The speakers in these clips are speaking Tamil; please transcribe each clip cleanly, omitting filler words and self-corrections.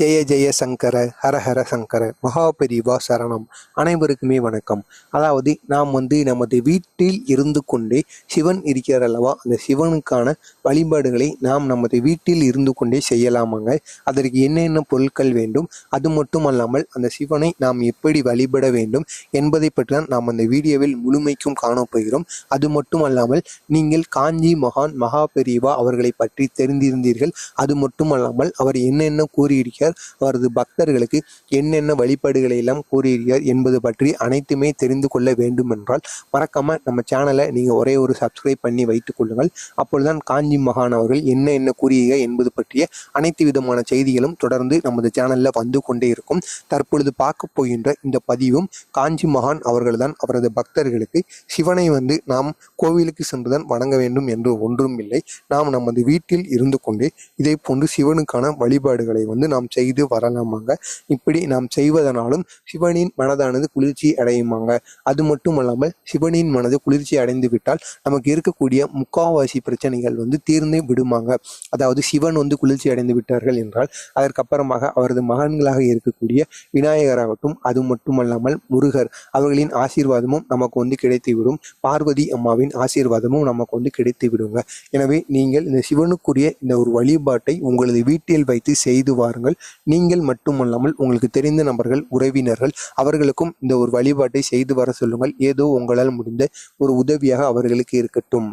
ஜெய ஜெய சங்கர ஹர ஹர சங்கர மகாபெரிவா சரணம். அனைவருக்குமே வணக்கம். அதாவது நாம் நமது வீட்டில் இருந்து கொண்டே சிவன் இருக்கிறார் அல்லவா, அந்த சிவனுக்கான வழிபாடுகளை நாம் நமது வீட்டில் இருந்து கொண்டே செய்யலாமாங்க. அதற்கு என்னென்ன பொருட்கள் வேண்டும், அது மட்டும் அல்லாமல் அந்த சிவனை நாம் எப்படி வழிபட வேண்டும் என்பதை பற்றி தான் நாம் அந்த வீடியோவில் முழுமைக்கும் காணப்போகிறோம். அது மட்டும் அல்லாமல் நீங்கள் காஞ்சி மகான் மகாபெரிவா அவர்களை பற்றி தெரிந்திருந்தீர்கள். அது மட்டும் அல்லாமல் அவர் என்னென்ன கூறியிருக்கிறார், அவரது பக்தர்களுக்கு என்னென்ன வழிபாடுகளை எல்லாம் கூறியிருக்கிறார் என்பது பற்றி அனைத்துமே தெரிந்து கொள்ள வேண்டும் என்றால் மறக்காம நம்ம சேனலை நீங்க ஒரே ஒரு சப்ஸ்கிரைப் பண்ணி வைத்துக் கொள்ளுங்கள். அப்பொழுதுதான் காஞ்சி மகான் அவர்கள் என்ன கூறுகிறார் என்பது பற்றிய அனைத்து விதமான செய்திகளும் தொடர்ந்து நமது சேனல்ல வந்து கொண்டே இருக்கும். தற்பொழுது பார்க்க போகின்ற இந்த பதிவும் காஞ்சி மகான் அவர்கள் தான் அவரது பக்தர்களுக்கு சிவனை நாம் கோவிலுக்கு சென்றுதான் வணங்க வேண்டும் என்று ஒன்றும் இல்லை. நாம் நமது வீட்டில் இருந்து கொண்டே இதே போன்று சிவனுக்கான வழிபாடுகளை நாம் செய்து வரலாமாங்க. இப்படி நாம் செய்வதனாலும் சிவனின் மனதானது குளிர்ச்சி அடையுமாங்க. அது மட்டும் அல்லாமல் சிவனின் மனது குளிர்ச்சி அடைந்து விட்டால் நமக்கு இருக்கக்கூடிய முக்காவாசி பிரச்சனைகள் தீர்ந்து விடுமாங்க. அதாவது சிவன் குளிர்ச்சி அடைந்து விட்டார்கள் என்றால் அதற்கப்புறமாக அவரது மகன்களாக இருக்கக்கூடிய விநாயகராகட்டும், அது மட்டுமல்லாமல் முருகர் அவர்களின் ஆசீர்வாதமும் நமக்கு கிடைத்துவிடும். பார்வதி அம்மாவின் ஆசீர்வாதமும் நமக்கு கிடைத்து விடுங்க. எனவே நீங்கள் இந்த சிவனுக்குரிய இந்த ஒரு வழிபாட்டை உங்களது வீட்டில் வைத்து செய்து வாருங்கள். நீங்கள் மட்டுமல்லாமல் உங்களுக்கு தெரிந்த நபர்கள், உறவினர்கள் அவர்களுக்கும் இந்த ஒரு வழிபாட்டை செய்து வர சொல்லுங்கள். ஏதோ உங்களால் முடிந்த ஒரு உதவியாக அவர்களுக்கு இருக்கட்டும்.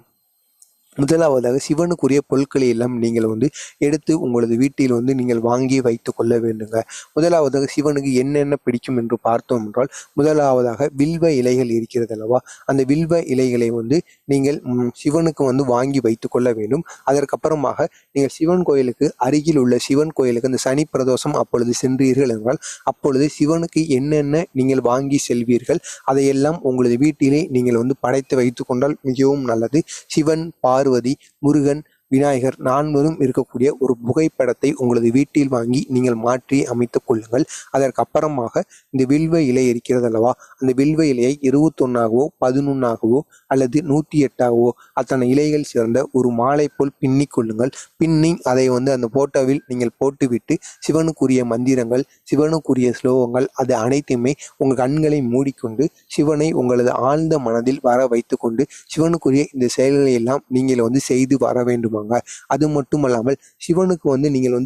முதலாவதாக சிவனுக்குரிய பொருட்களை எல்லாம் நீங்கள் எடுத்து உங்களது வீட்டில் நீங்கள் வாங்கி வைத்து கொள்ள வேண்டுங்க. முதலாவதாக சிவனுக்கு என்னென்ன பிடிக்கும் என்று பார்த்தோம் என்றால், முதலாவதாக வில்வ இலைகள் இருக்கிறது அல்லவா, அந்த வில்வ இலைகளை நீங்கள் சிவனுக்கு வாங்கி வைத்து கொள்ள வேண்டும். அதற்கப்புறமாக நீங்கள் சிவன் கோயிலுக்கு அருகில் உள்ள சிவன் கோயிலுக்கு அந்த சனி பிரதோஷம் அப்பொழுது சென்றீர்கள் என்றால் அப்பொழுது சிவனுக்கு என்னென்ன நீங்கள் வாங்கி செல்வீர்கள் அதையெல்லாம் உங்களது வீட்டிலே நீங்கள் படைத்து வைத்து கொண்டால் மிகவும் நல்லது. சிவன், பார்வதி, முருகன், விநாயகர் நான்வரும் இருக்கக்கூடிய ஒரு புகைப்படத்தை உங்களது வீட்டில் வாங்கி நீங்கள் மாற்றி அமைத்துக் கொள்ளுங்கள். அதற்கப்புறமாக இந்த வில்வ இலை இருக்கிறது அல்லவா, அந்த வில்வ இலையை 21ஆகவோ 11ஆகவோ அல்லது 108ஆகவோ அத்தனை இலைகள் சேர்ந்த ஒரு மாலை போல் பின்னி கொள்ளுங்கள். பின்னி அதை அந்த போட்டோவில் நீங்கள் போட்டுவிட்டு சிவனுக்குரிய மந்திரங்கள், சிவனுக்குரிய ஸ்லோகங்கள் அது அனைத்துமே உங்கள் கண்களை மூடிக்கொண்டு சிவனை உங்களது ஆழ்ந்த மனதில் வர வைத்து கொண்டு சிவனுக்குரிய இந்த செயல்களை எல்லாம் நீங்கள் செய்து வர வேண்டும். அது மட்டுமல்லாமல் சிவனுக்கு நீங்கள்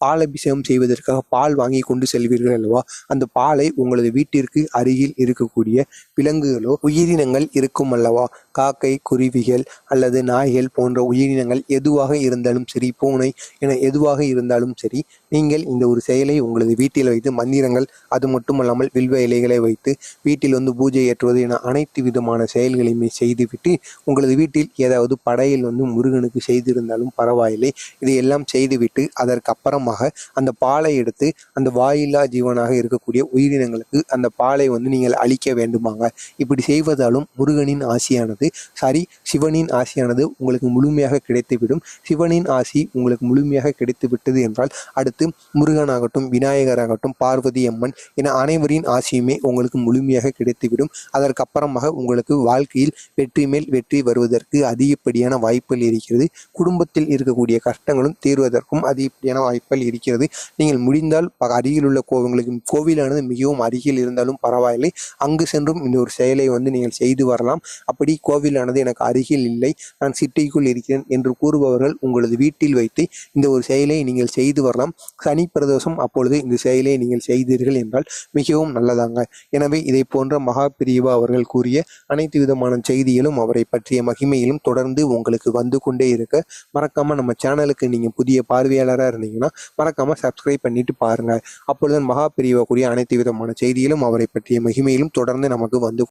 பால் அபிஷேகம் செய்வதற்காக பால் வாங்கி கொண்டு செல்வீர்கள் அல்லவா, அந்த பாலை உங்களது வீட்டிற்கு அருகில் இருக்கக்கூடிய விலங்குகளோ உயிரினங்கள் இருக்கும் அல்லவா, காக்கை, குருவிகள் அல்லது நாய்கள் போன்ற உயிரினங்கள் எதுவாக இருந்தாலும் சரி, பூனை என எதுவாக இருந்தாலும் சரி, நீங்கள் இந்த ஒரு செயலை உங்களது வீட்டில் வைத்து மந்திரங்கள், அது மட்டுமல்லாமல் வில்வ இலைகளை வைத்து வீட்டில் பூஜை ஏற்றுவது என அனைத்து விதமான செயல்களையுமே செய்துவிட்டு உங்களது வீட்டில் ஏதாவது படையில் முருகனுக்கு செய்திருந்தாலும் பரவாயில்லை, இதையெல்லாம் செய்துவிட்டு அதற்கு அப்புறமாக அந்த பாலை எடுத்து அந்த வாயில்லா ஜீவனாக இருக்கக்கூடிய உயிரினங்களுக்கு அந்த பாலை நீங்கள் அளிக்க வேண்டுமாங்க. இப்படி செய்வதாலும் முருகனின் ஆசியானது சிவனின் ஆசியானது உங்களுக்கு முழுமையாக கிடைத்துவிடும். சிவனின் ஆசி உங்களுக்கு முழுமையாக கிடைத்து விட்டது என்றால் அடுத்து முருகனாகட்டும், விநாயகராகட்டும், பார்வதி அம்மன் என அனைவரின் ஆசியுமே உங்களுக்கு முழுமையாக கிடைத்துவிடும். அதற்கப்புறமாக உங்களுக்கு வாழ்க்கையில் வெற்றி மேல் வெற்றி வருவதற்கு அதிகப்படியான வாய்ப்புகள் இருக்கிறது. குடும்பத்தில் இருக்கக்கூடிய கஷ்டங்களும் தீர்வதற்கும் அதிகப்படியான வாய்ப்புகள் இருக்கிறது. நீங்கள் முடிந்தால் அருகில் உள்ள உங்களுக்கு கோவிலானது மிகவும் அருகில் இருந்தாலும் பரவாயில்லை, அங்கு சென்றும் இந்த ஒரு செயலை நீங்கள் செய்து வரலாம். அப்படி கோவிலானது எனக்கு அருகில் இல்லை, நான் சிட்டிக்குள் இருக்கிறேன் என்று கூறுபவர்கள் உங்களது வீட்டில் வைத்து இந்த ஒரு செயலை நீங்கள் செய்து வரலாம். சனி பிரதோஷம் அப்பொழுது இந்த செயலை நீங்கள் செய்தீர்கள் என்றால் மிகவும் நல்லதாங்க. எனவே இதை போன்ற மகாபிரிவா அவர்கள் கூறிய அனைத்து விதமான செய்திகளும் அவரை பற்றிய மகிமையிலும் தொடர்ந்து உங்களுக்கு வந்து கொண்டே இருக்க மறக்காம நம்ம சேனலுக்கு நீங்க புதிய பார்வையாளராக இருந்தீங்கன்னா மறக்காம சப்ஸ்கிரைப் பண்ணிட்டு பாருங்க. அப்பொழுது மகாபிரிவா கூறிய அனைத்து விதமான செய்திகளும் அவரை பற்றிய மகிமையிலும் தொடர்ந்து நமக்கு வந்து